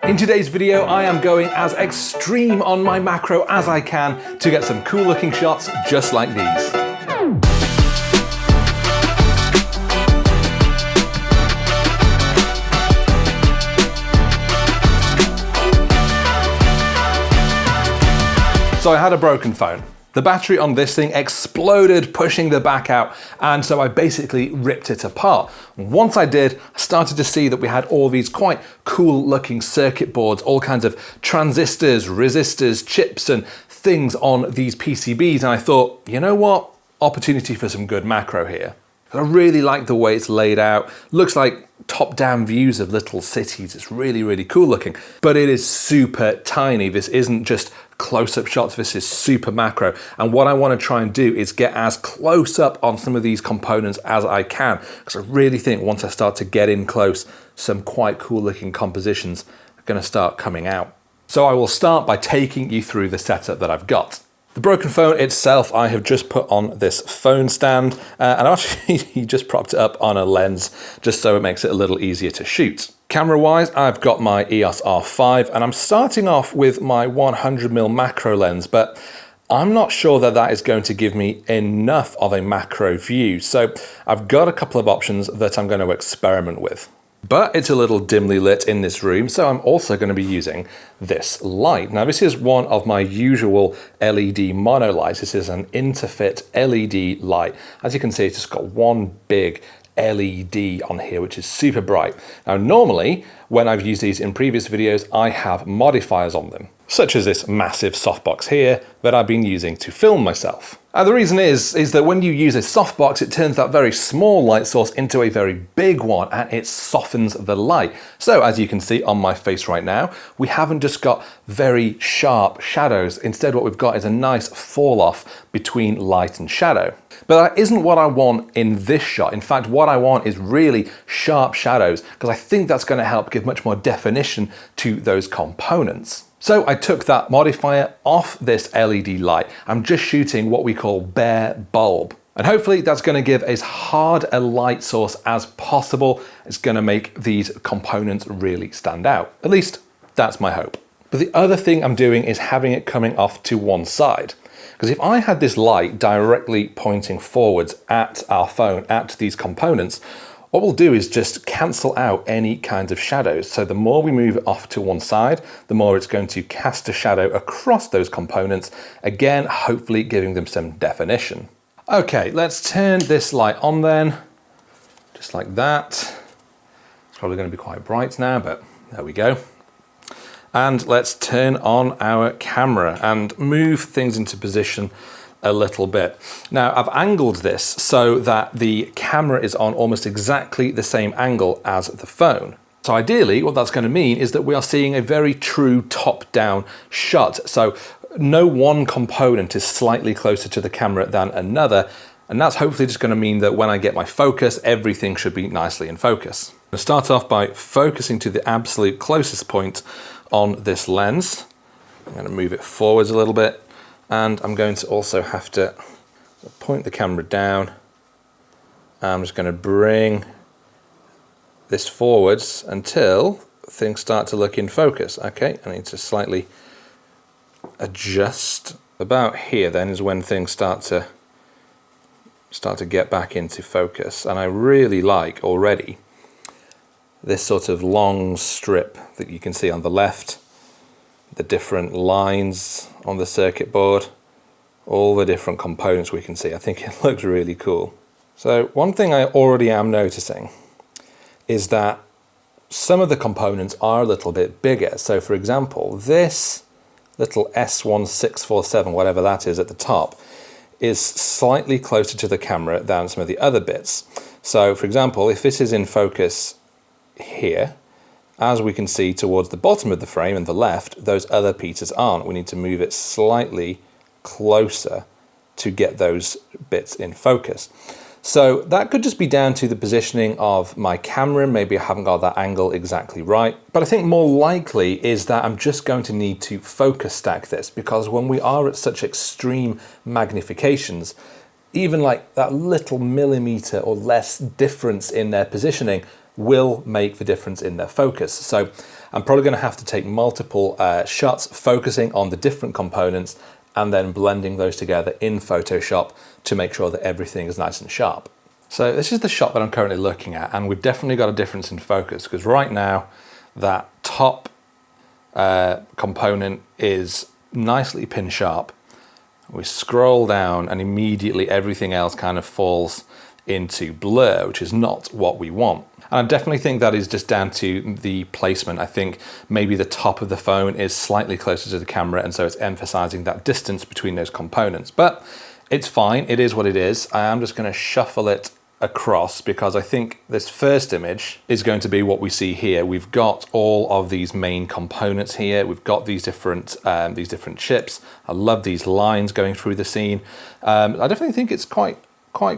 In today's video, I am going as extreme on my macro as I can to get some cool looking shots just like these. So I had a broken phone. The battery on this thing exploded, pushing the back out, and so I basically ripped it apart. Once I did, I started to see that we had all these quite cool looking circuit boards, all kinds of transistors, resistors, chips and things on these PCBs, and I thought, you know what? Opportunity for some good macro here. I really like the way it's laid out. Looks like top-down views of little cities. It's really, really cool looking, but it is super tiny. This isn't just close-up shots, this is super macro. And what I want to try and do is get as close up on some of these components as I can, because I really think once I start to get in close, some quite cool looking compositions are going to start coming out. So I will start by taking you through the setup that I've got. The broken phone itself, I have just put on this phone stand and I've actually just propped it up on a lens just so it makes it a little easier to shoot. Camera-wise, I've got my EOS R5 and I'm starting off with my 100mm macro lens, but I'm not sure that that is going to give me enough of a macro view. So I've got a couple of options that I'm going to experiment with. But it's a little dimly lit in this room, so I'm also going to be using this light. Now this is one of my usual LED mono lights. This is an Interfit LED light. As you can see, it's just got one big LED on here, which is super bright. Now normally, when I've used these in previous videos, I have modifiers on them, such as this massive softbox here that I've been using to film myself. And the reason is that when you use a softbox, it turns that very small light source into a very big one and it softens the light. So as you can see on my face right now, we haven't just got very sharp shadows. Instead, what we've got is a nice fall off between light and shadow. But that isn't what I want in this shot. In fact, what I want is really sharp shadows because I think that's going to help give much more definition to those components. So I took that modifier off this LED light. I'm just shooting what we call bare bulb. And hopefully that's going to give as hard a light source as possible. It's going to make these components really stand out. At least that's my hope. But the other thing I'm doing is having it coming off to one side. Because if I had this light directly pointing forwards at our phone, at these components, what we'll do is just cancel out any kind of shadows. So the more we move it off to one side, the more it's going to cast a shadow across those components, again, hopefully giving them some definition. Okay, let's turn this light on then, just like that. It's probably going to be quite bright now, but there we go. And let's turn on our camera and move things into position a little bit. Now I've angled this so that the camera is on almost exactly the same angle as the phone. So ideally what that's going to mean is that we are seeing a very true top-down shot. So no one component is slightly closer to the camera than another, and that's hopefully just going to mean that when I get my focus, everything should be nicely in focus. I'm going to start off by focusing to the absolute closest point on this lens. I'm going to move it forwards a little bit. And I'm going to also have to point the camera down. I'm just going to bring this forwards until things start to look in focus. Okay, I need to slightly adjust. About here then is when things start to get back into focus. And I really like already this sort of long strip that you can see on the left, the different lines on the circuit board, all the different components we can see. I think it looks really cool. So one thing I already am noticing is that some of the components are a little bit bigger. So for example, this little S1647, whatever that is at the top, is slightly closer to the camera than some of the other bits. So for example, if this is in focus here, as we can see towards the bottom of the frame and the left, those other pieces aren't. We need to move it slightly closer to get those bits in focus. So that could just be down to the positioning of my camera. Maybe I haven't got that angle exactly right. But I think more likely is that I'm just going to need to focus stack this, because when we are at such extreme magnifications, even like that little millimeter or less difference in their positioning will make the difference in their focus. So I'm probably going to have to take multiple shots, focusing on the different components and then blending those together in Photoshop to make sure that everything is nice and sharp. So this is the shot that I'm currently looking at, and we've definitely got a difference in focus, because right now that top component is nicely pin sharp. We scroll down and immediately everything else kind of falls into blur, which is not what we want. And I definitely think that is just down to the placement. I think maybe the top of the phone is slightly closer to the camera, and so it's emphasizing that distance between those components. But it's fine, it is what it is. I am just going to shuffle it across, because I think this first image is going to be what we see here. We've got all of these main components here. We've got these different chips. I love these lines going through the scene. I definitely think it's quite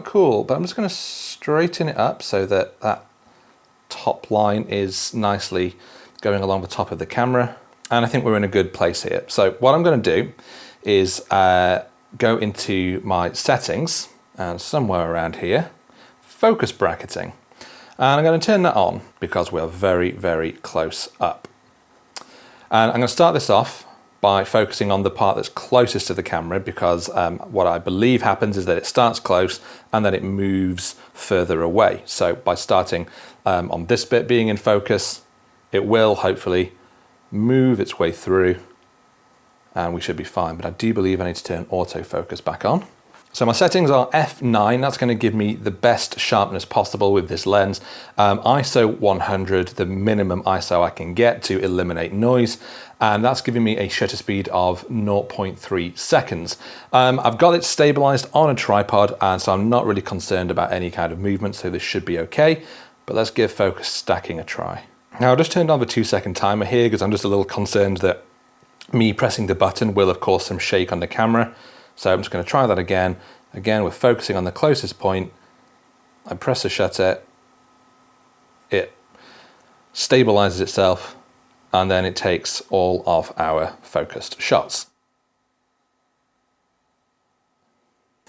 cool, but I'm just going to straighten it up so that that top line is nicely going along the top of the camera. And I think we're in a good place here. So what I'm going to do is go into my settings, and somewhere around here, focus bracketing. And I'm going to turn that on because we're very, very close up. And I'm going to start this off by focusing on the part that's closest to the camera, because what I believe happens is that it starts close and then it moves further away. So by starting on this bit being in focus, it will hopefully move its way through and we should be fine. But I do believe I need to turn autofocus back on. So my settings are f9, that's going to give me the best sharpness possible with this lens. ISO 100, the minimum ISO I can get to eliminate noise, and that's giving me a shutter speed of 0.3 seconds. I've got it stabilized on a tripod, and so I'm not really concerned about any kind of movement, so this should be okay. But let's give focus stacking a try. Now I just turned on the 2-second timer here because I'm just a little concerned that me pressing the button will of course some shake on the camera. So I'm just going to try that again. Again, we're focusing on the closest point. I press the shutter, it stabilizes itself, and then it takes all of our focused shots.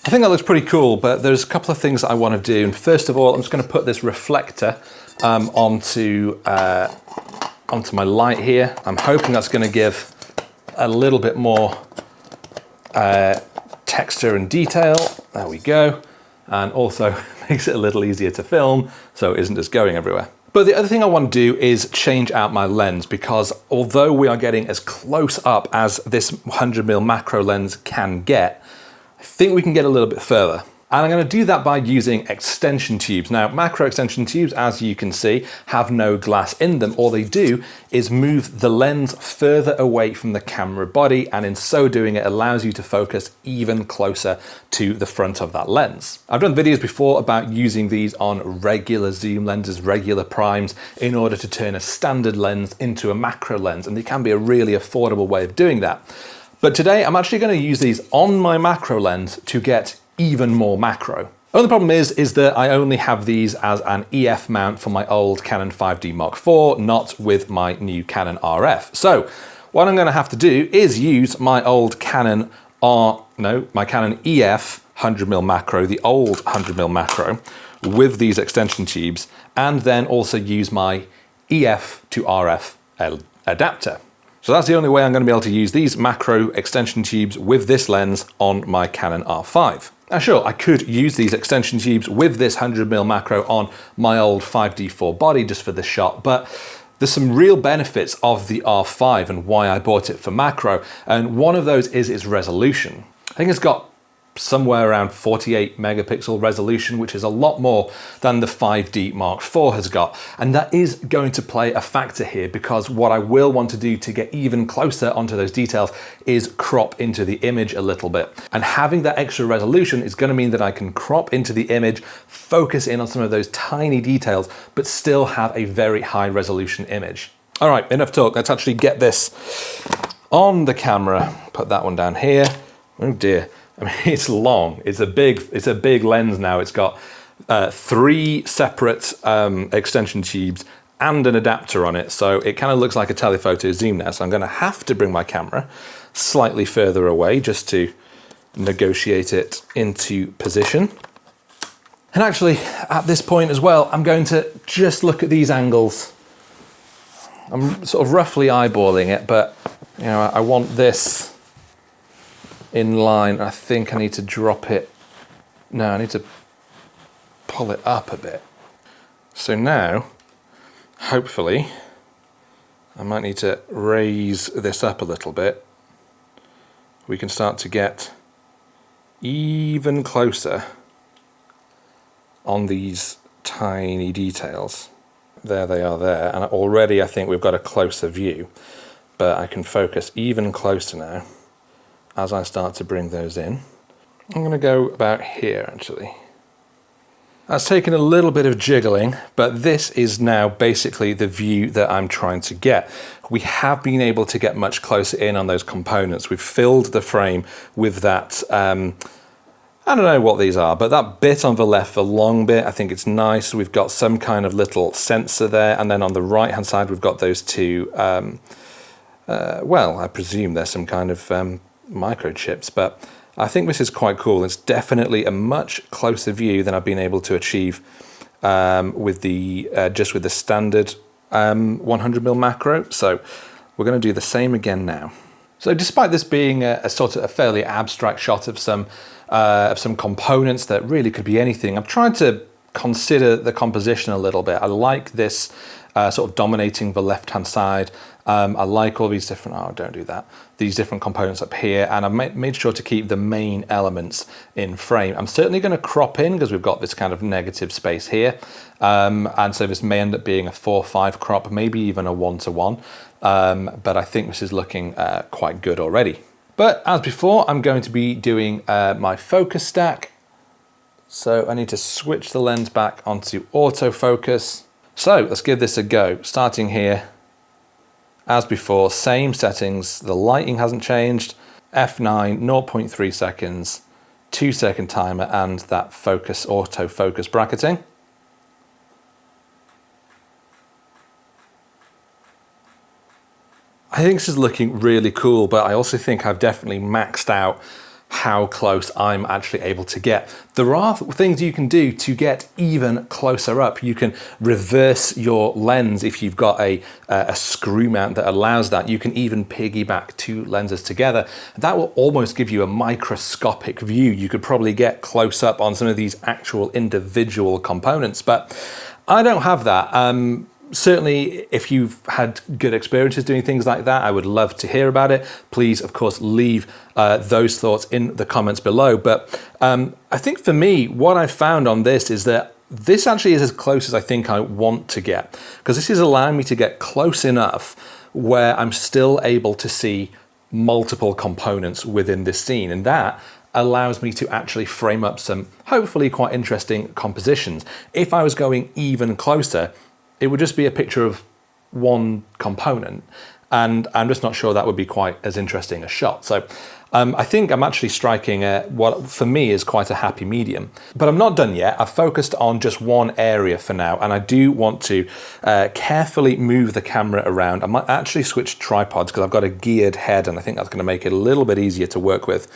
I think that looks pretty cool, but there's a couple of things that I want to do. And first of all, I'm just going to put this reflector onto my light here. I'm hoping that's going to give a little bit more texture and detail. There we go. And also makes it a little easier to film, so it isn't just going everywhere. But the other thing I want to do is change out my lens, because although we are getting as close up as this 100mm macro lens can get, I think we can get a little bit further. And I'm going to do that by using extension tubes. Now, macro extension tubes, as you can see, have no glass in them. All they do is move the lens further away from the camera body, and in so doing, it allows you to focus even closer to the front of that lens. I've done videos before about using these on regular zoom lenses, regular primes, in order to turn a standard lens into a macro lens, and they can be a really affordable way of doing that. But today, I'm actually going to use these on my macro lens to get even more macro. The only problem is that I only have these as an EF mount for my old Canon 5D Mark IV, not with my new Canon RF. So what I'm going to have to do is use my old Canon my Canon EF 100mm macro, the old 100mm macro, with these extension tubes, and then also use my EF to RF adapter. So that's the only way I'm going to be able to use these macro extension tubes with this lens on my Canon R5. Now sure, I could use these extension tubes with this 100mm macro on my old 5D4 body just for this shot, but there's some real benefits of the R5 and why I bought it for macro, and one of those is its resolution. I think it's got somewhere around 48 megapixel resolution, which is a lot more than the 5D Mark IV has got. And that is going to play a factor here, because what I will want to do to get even closer onto those details is crop into the image a little bit. And having that extra resolution is going to mean that I can crop into the image, focus in on some of those tiny details, but still have a very high resolution image. All right, enough talk. Let's actually get this on the camera. Put that one down here. Oh dear. I mean, it's long. It's a big lens now. It's got 3 separate extension tubes and an adapter on it, so it kind of looks like a telephoto zoom now. So I'm going to have to bring my camera slightly further away just to negotiate it into position. And actually, at this point as well, I'm going to just look at these angles I'm sort of roughly eyeballing it, but you know, I want this in line. I think I need to drop it. No, I need to pull it up a bit. So now, hopefully, I might need to raise this up a little bit. We can start to get even closer on these tiny details. There they are there, and already I think we've got a closer view, but I can focus even closer now as I start to bring those in. I'm going to go about here actually. That's taken a little bit of jiggling, but this is now basically the view that I'm trying to get. We have been able to get much closer in on those components. We've filled the frame with that, I don't know what these are, but that bit on the left, the long bit, I think it's nice. We've got some kind of little sensor there, and then on the right-hand side, we've got those two, well, I presume they're some kind of microchips, but I think this is quite cool. It's definitely a much closer view than I've been able to achieve with the just with the standard 100mm macro. So we're going to do the same again now. So despite this being a sort of a fairly abstract shot of some components that really could be anything, I've tried to consider the composition a little bit. I like this sort of dominating the left-hand side. I like all these different, oh, don't do that, these different components up here, and I've made sure to keep the main elements in frame. I'm certainly going to crop in because we've got this kind of negative space here, and so this may end up being a 4:5 crop, maybe even a 1:1, but I think this is looking quite good already. But as before, I'm going to be doing my focus stack, so I need to switch the lens back onto autofocus. So let's give this a go, starting here. As before, same settings, the lighting hasn't changed, f9, 0.3 seconds, 2-second timer, and that focus, autofocus bracketing. I think this is looking really cool, but I also think I've definitely maxed out how close I'm actually able to get. There are things you can do to get even closer up. You can reverse your lens if you've got a screw mount that allows that. You can even piggyback two lenses together. That will almost give you a microscopic view. You could probably get close up on some of these actual individual components, but I don't have that. Certainly, if you've had good experiences doing things like that, I would love to hear about it. Please, of course, leave those thoughts in the comments below. But I think for me, what I found on this is that this actually is as close as I think I want to get, because this is allowing me to get close enough where I'm still able to see multiple components within this scene. And that allows me to actually frame up some hopefully quite interesting compositions. If I was going even closer, it would just be a picture of one component, and I'm just not sure that would be quite as interesting a shot. So I think I'm actually striking what for me is quite a happy medium. But I'm not done yet. I've focused on just one area for now, and I do want to carefully move the camera around. I might actually switch tripods because I've got a geared head, and I think that's going to make it a little bit easier to work with.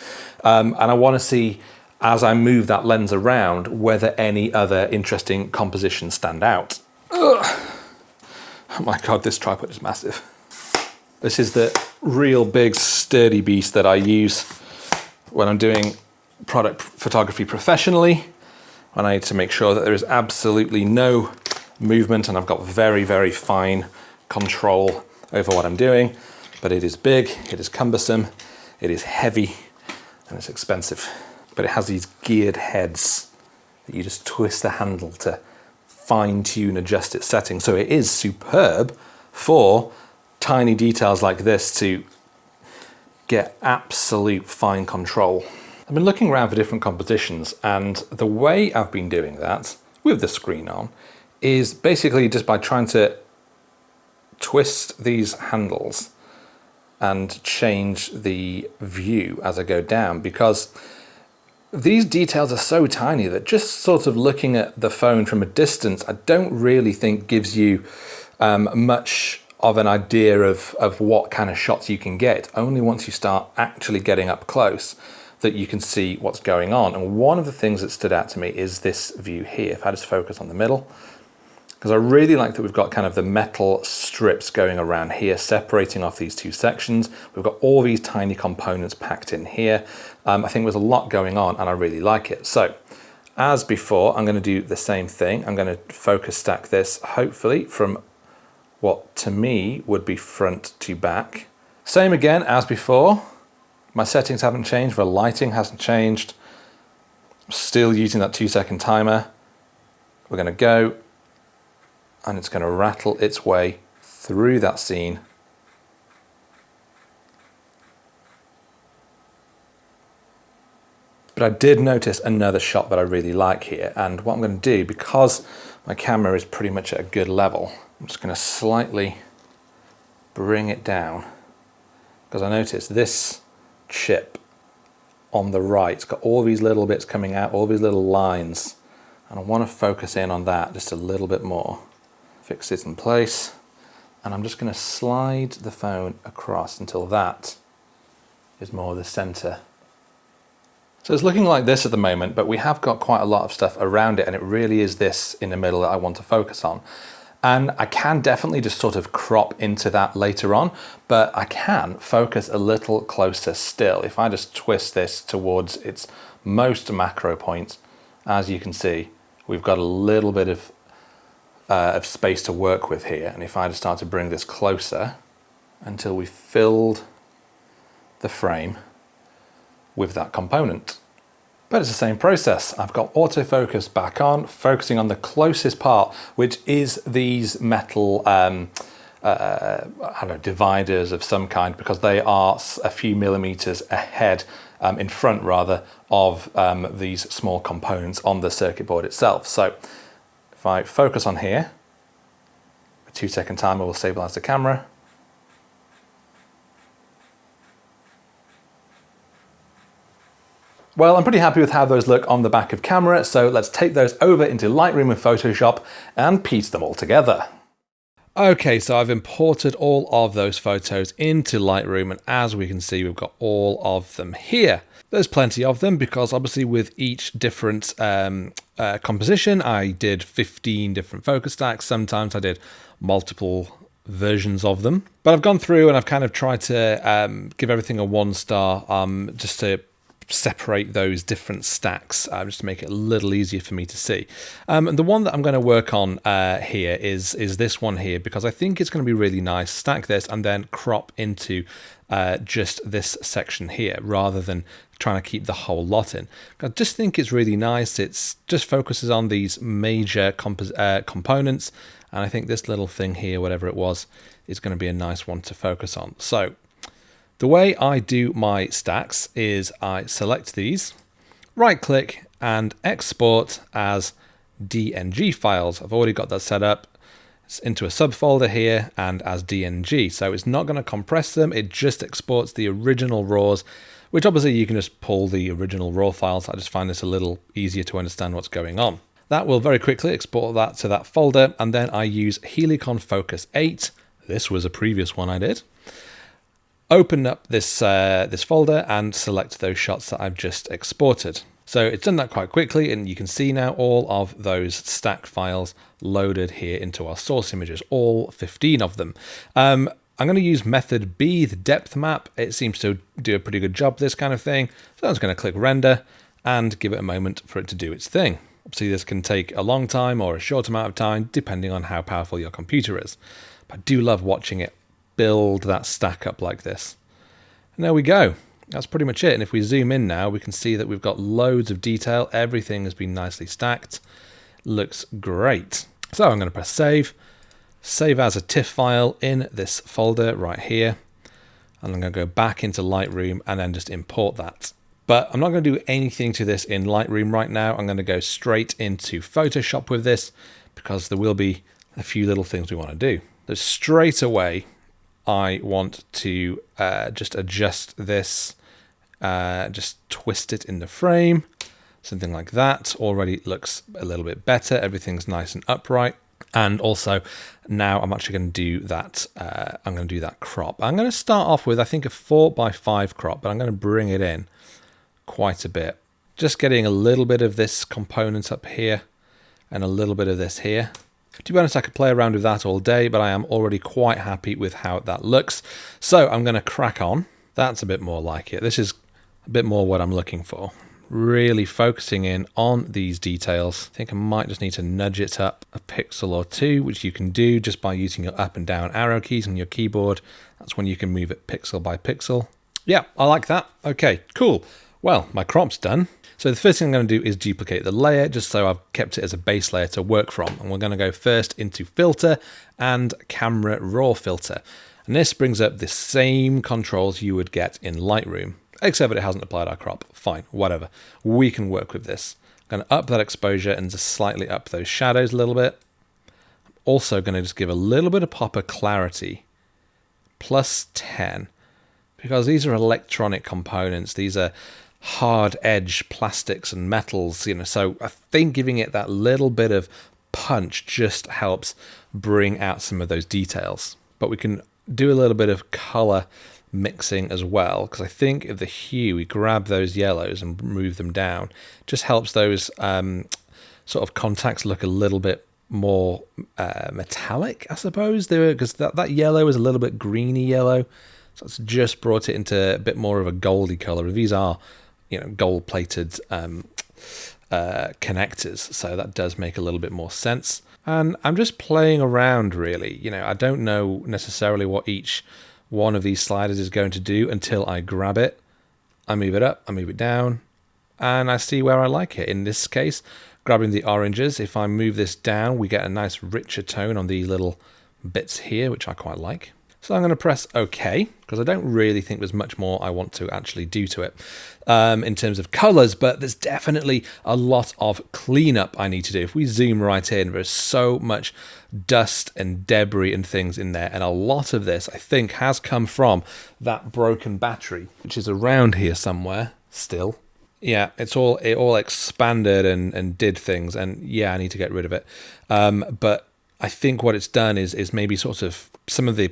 And I want to see, as I move that lens around, whether any other interesting compositions stand out. Ugh. Oh my God, this tripod is massive. This is the real big sturdy beast that I use when I'm doing product photography professionally, when I need to make sure that there is absolutely no movement and I've got very, very fine control over what I'm doing. But it is big, it is cumbersome, it is heavy, and it's expensive. But it has these geared heads that you just twist the handle to fine-tune, adjust its settings. So it is superb for tiny details like this to get absolute fine control. I've been looking around for different compositions, and the way I've been doing that with the screen on is basically just by trying to twist these handles and change the view as I go down, because these details are so tiny that just sort of looking at the phone from a distance, I don't really think gives you much of an idea of what kind of shots you can get. Only once you start actually getting up close that you can see what's going on. And one of the things that stood out to me is this view here. If I just focus on the middle, because I really like that we've got kind of the metal strips going around here, separating off these two sections. We've got all these tiny components packed in here. I think there's a lot going on and I really like it. So as before, I'm going to do the same thing. I'm going to focus stack this, hopefully from what to me would be front to back. Same again as before. My settings haven't changed, the lighting hasn't changed. I'm still using that 2-second timer. We're going to go, and it's going to rattle its way through that scene. But I did notice another shot that I really like here, and what I'm going to do, because my camera is pretty much at a good level, I'm just going to slightly bring it down, because I noticed this chip on the right's got all these little bits coming out, all these little lines, and I want to focus in on that just a little bit more. Fix it in place, and I'm just going to slide the phone across until that is more the center. So it's looking like this at the moment, but we have got quite a lot of stuff around it, and it really is this in the middle that I want to focus on. And I can definitely just sort of crop into that later on, but I can focus a little closer still. If I just twist this towards its most macro point, as you can see, we've got a little bit of space to work with here. And if I just start to bring this closer until we've filled the frame with that component. But it's the same process. I've got autofocus back on, focusing on the closest part, which is these metal I don't know, dividers of some kind, because they are a few millimeters ahead, in front rather, of these small components on the circuit board itself. So if I focus on here, a 2-second timer will stabilize the camera. Well, I'm pretty happy with how those look on the back of camera, so let's take those over into Lightroom and Photoshop and piece them all together. Okay, so I've imported all of those photos into Lightroom, and as we can see, we've got all of them here. There's plenty of them because obviously with each different composition, I did 15 different focus stacks. Sometimes I did multiple versions of them, but I've gone through and I've kind of tried to give everything a 1-star, just to separate those different stacks, just to make it a little easier for me to see. And the one that I'm going to work on here is this one here, because I think it's going to be really nice. Stack this and then crop into just this section here, rather than trying to keep the whole lot in. I just think it's really nice. It's just focuses on these major components, and I think this little thing here, whatever it was, is going to be a nice one to focus on. So the way I do my stacks is I select these, right click and export as DNG files. I've already got that set up. It's into a subfolder here and as DNG. So it's not going to compress them. It just exports the original RAWs, which obviously you can just pull the original RAW files. I just find this a little easier to understand what's going on. That will very quickly export that to that folder. And then I use Helicon Focus 8. This was a previous one I did. Open up this this folder and select those shots that I've just exported. So it's done that quite quickly, and you can see now all of those stack files loaded here into our source images, all 15 of them. I'm going to use method B, the depth map. It seems to do a pretty good job, this kind of thing. So I'm just going to click render and give it a moment for it to do its thing. Obviously this can take a long time or a short amount of time, depending on how powerful your computer is. But I do love watching it build that stack up like this. And there we go. That's pretty much it. And if we zoom in now, we can see that we've got loads of detail. Everything has been nicely stacked. Looks great. So I'm going to press save. Save as a TIFF file in this folder right here. And I'm going to go back into Lightroom and then just import that. But I'm not going to do anything to this in Lightroom right now. I'm going to go straight into Photoshop with this, because there will be a few little things we want to do. So straight away, I want to just adjust this, just twist it in the frame, something like that. Already looks a little bit better. Everything's nice and upright. And also now I'm actually going to do that. I'm going to do that crop. I'm going to start off with, I think, a 4:5 crop, but I'm going to bring it in quite a bit. Just getting a little bit of this component up here and a little bit of this here. To be honest, I could play around with that all day, but I am already quite happy with how that looks. So I'm going to crack on. That's a bit more like it. This is a bit more what I'm looking for. Really focusing in on these details. I think I might just need to nudge it up a pixel or two, which you can do just by using your up and down arrow keys on your keyboard. That's when you can move it pixel by pixel. Yeah, I like that. Okay, cool. Well, my crop's done. So the first thing I'm going to do is duplicate the layer, just so I've kept it as a base layer to work from. And we're going to go first into filter and camera raw filter. And this brings up the same controls you would get in Lightroom, except that it hasn't applied our crop. Fine, whatever. We can work with this. I'm going to up that exposure and just slightly up those shadows a little bit. I'm also going to just give a little bit of pop of clarity, plus 10, because these are electronic components. These are hard edge plastics and metals, you know, so I think giving it that little bit of punch just helps bring out some of those details. But we can do a little bit of color mixing as well, because I think if the hue, we grab those yellows and move them down, just helps those sort of contacts look a little bit more metallic, I suppose, because that yellow is a little bit greeny yellow, so it's just brought it into a bit more of a goldy color. These are, you know, gold plated connectors, so that does make a little bit more sense. And I'm just playing around, really. You know, I don't know necessarily what each one of these sliders is going to do until I grab it. I move it up, I move it down, and I see where I like it. In this case, grabbing the oranges, if I move this down, we get a nice richer tone on these little bits here, which I quite like. So I'm going to press OK, because I don't really think there's much more I want to actually do to it in terms of colors, but there's definitely a lot of cleanup I need to do. If we zoom right in, there's so much dust and debris and things in there, and a lot of this, I think, has come from that broken battery, which is around here somewhere still. Yeah, it all expanded and did things, and yeah, I need to get rid of it. But I think what it's done is maybe sort of some of the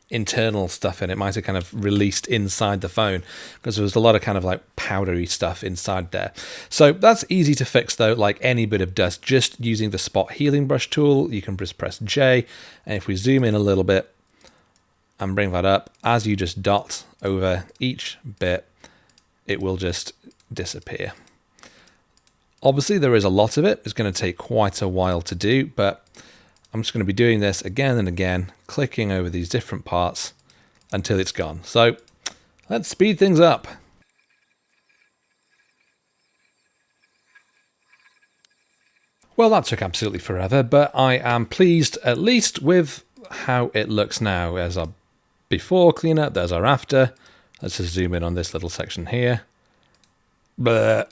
internal stuff in it might have kind of released inside the phone, because there was a lot of kind of like powdery stuff inside there. So that's easy to fix though, like any bit of dust, just using the spot healing brush tool. You can just press J, and if we zoom in a little bit and bring that up, as you just dot over each bit, it will just disappear. Obviously there is a lot of it. It's going to take quite a while to do, but I'm just going to be doing this again and again, clicking over these different parts until it's gone. So let's speed things up. Well, that took absolutely forever, but I am pleased at least with how it looks now. There's our before cleanup, there's our after. Let's just zoom in on this little section here. Better.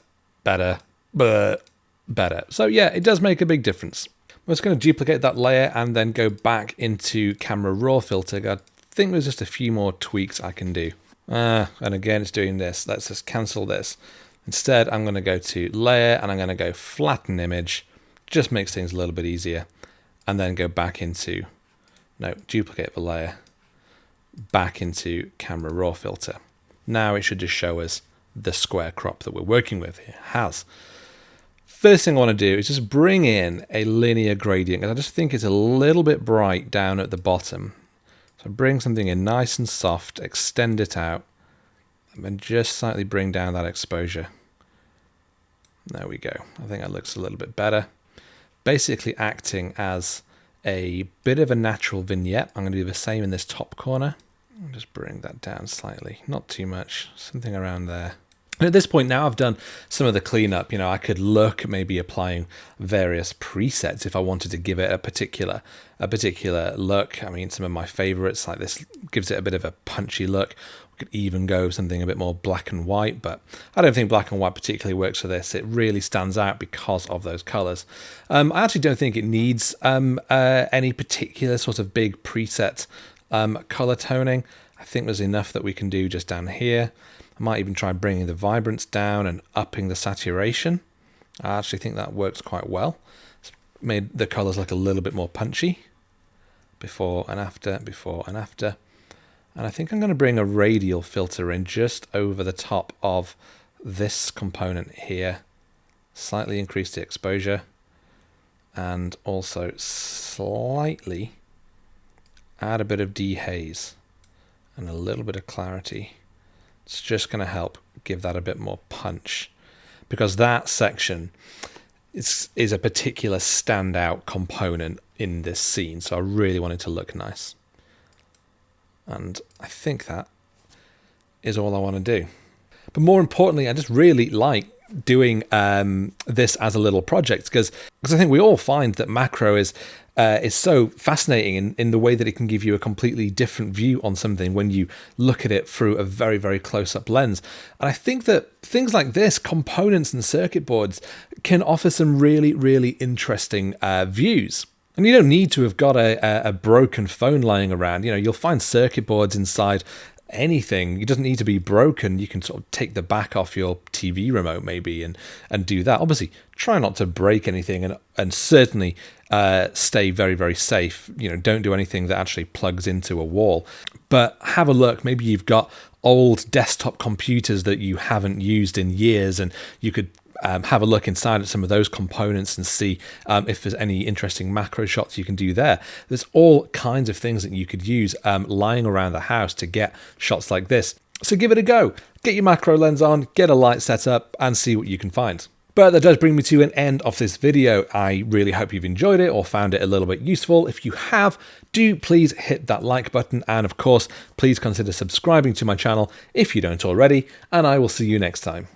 So yeah, it does make a big difference. I'm just going to duplicate that layer and then go back into camera raw filter. I think there's just a few more tweaks I can do. And again, it's doing this. Let's just cancel this. Instead, I'm going to go to layer and I'm going to go flatten image. Just makes things a little bit easier. And then go back into, duplicate the layer, back into camera raw filter. Now it should just show us the square crop that we're working with. It has. First thing I want to do is just bring in a linear gradient, because I just think it's a little bit bright down at the bottom. So bring something in nice and soft, extend it out, and then just slightly bring down that exposure. There we go. I think that looks a little bit better. Basically acting as a bit of a natural vignette. I'm going to do the same in this top corner. I'll just bring that down slightly, not too much, something around there. And at this point now I've done some of the cleanup. I could look at maybe applying various presets if I wanted to give it a particular look. I mean, some of my favorites like this gives it a bit of a punchy look. We could even go something a bit more black and white, but I don't think black and white particularly works for this. It really stands out because of those colors. I actually don't think it needs any particular sort of big preset color toning. I think there's enough that we can do just down here. I might even try bringing the vibrance down and upping the saturation. I actually think that works quite well. It's made the colors look a little bit more punchy. Before and after, before and after. And I think I'm going to bring a radial filter in just over the top of this component here. Slightly increase the exposure. and also slightly add a bit of dehaze and a little bit of clarity. It's just going to help give that a bit more punch, because that section is a particular standout component in this scene. So I really want it to look nice. And I think that is all I want to do. But more importantly, I just really like doing this as a little project, because I think we all find that macro is so fascinating in the way that it can give you a completely different view on something when you look at it through a very, very close-up lens. And I think that things like this, components and circuit boards, can offer some really, really interesting views. And you don't need to have got a broken phone lying around. You know, you'll find circuit boards inside anything. It doesn't need to be broken. You can sort of take the back off your TV remote maybe and do that. Obviously, try not to break anything, and certainly stay very, very safe. You know, don't do anything that actually plugs into a wall. But have a look. Maybe you've got old desktop computers that you haven't used in years, and you could have a look inside at some of those components and see if there's any interesting macro shots you can do there. There's all kinds of things that you could use lying around the house to get shots like this. So give it a go. Get your macro lens on, get a light set up, and see what you can find. But that does bring me to an end of this video. I really hope you've enjoyed it or found it a little bit useful. If you have, do please hit that like button, and of course, please consider subscribing to my channel if you don't already, and I will see you next time.